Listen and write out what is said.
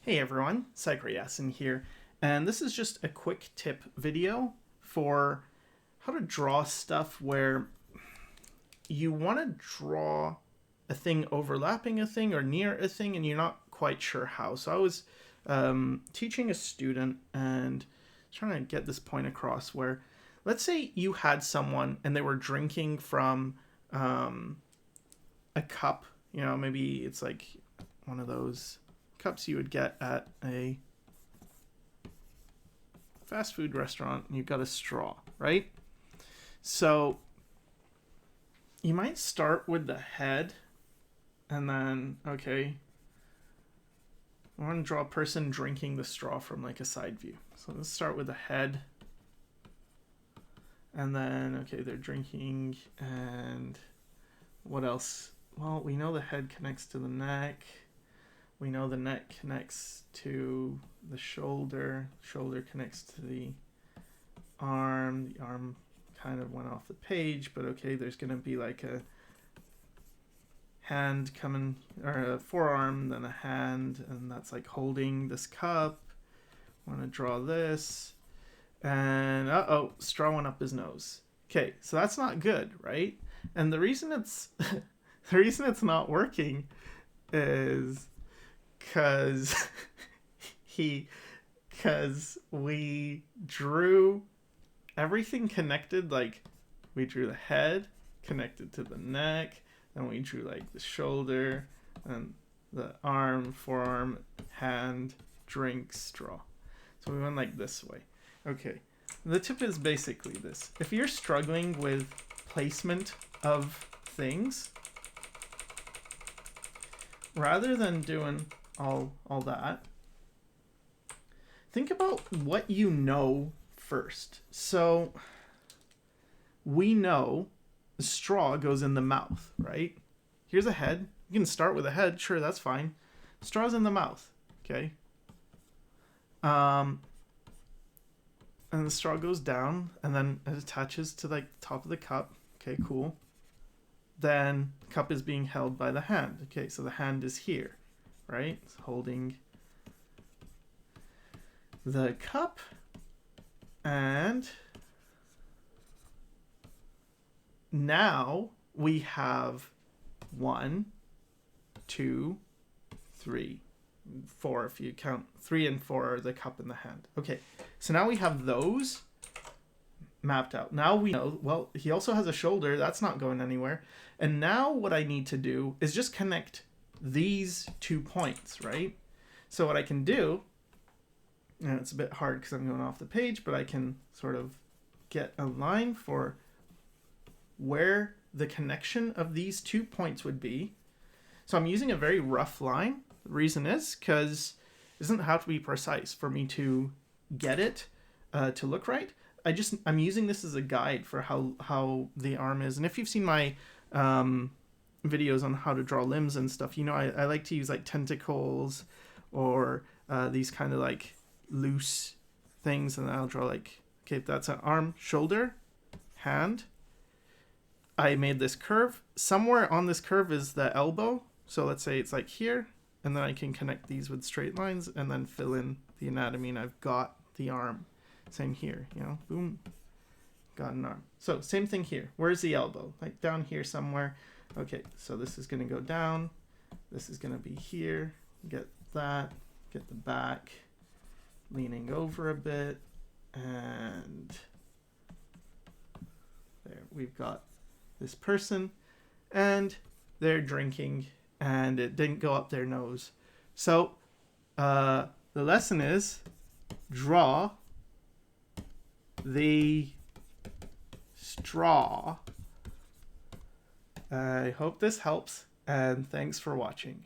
Hey everyone, Psychriasin here, and this is just a quick tip video for how to draw stuff where you want to draw a thing overlapping a thing or near a thing and you're not quite sure how. So I was teaching a student and trying to get this point across where, let's say you had someone and they were drinking from a cup, you know, maybe it's like one of those cups you would get at a fast food restaurant, and you've got a straw, right? So you might start with the head and then, okay, I want to draw a person drinking the straw from like a side view. So let's start with the head. And then, okay, they're drinking, and what else? Well, we know the head connects to the neck. We know the neck connects to the shoulder connects to the arm kind of went off the page, but okay, there's going to be like a hand coming, or a forearm, then a hand, and that's like holding this cup. I want to draw this, and straw went up his nose. Okay, so that's not good, right? And the reason it's the reason it's not working is because we drew everything connected. Like, we drew the head connected to the neck, then we drew like the shoulder and the arm, forearm, hand, drink, straw. So we went like this way. Okay, the tip is basically this: if you're struggling with placement of things, rather than doing all that, think about what you know first. So we know the straw goes in the mouth, right? Here's a head. You can start with a head, sure, that's fine. Straw's in the mouth, okay? And the straw goes down, and then it attaches to like the top of the cup. Okay, cool. Then the cup is being held by the hand. Okay, so the hand is here, right? It's holding the cup, and now we have 1, 2, 3, 4 if you count 3 and 4 are the cup and the hand. Okay, so now we have those mapped out. Now we know, well, he also has a shoulder, that's not going anywhere. And now what I need to do is just connect these 2 points, right? So what I can do, and it's a bit hard because I'm going off the page, but I can sort of get a line for where the connection of these 2 points would be. So I'm using a very rough line. The reason is because it doesn't have to be precise for me to get it to look right. I'm using this as a guide for how the arm is. And if you've seen my videos on how to draw limbs and stuff, you know, I like to use like tentacles or these kind of like loose things, and I'll draw like, okay, that's an arm, shoulder, hand. I made this curve. Somewhere on this curve is the elbow. So let's say it's like here, and then I can connect these with straight lines and then fill in the anatomy, and I've got the arm. Same here, you know, boom, got an arm. So same thing here. Where's the elbow? Like down here somewhere. Okay, so this is going to go down. This is going to be here. Get that, get the back, leaning over a bit, and there we've got this person, and they're drinking, and it didn't go up their nose. So the lesson is draw the straw. I hope this helps, and thanks for watching.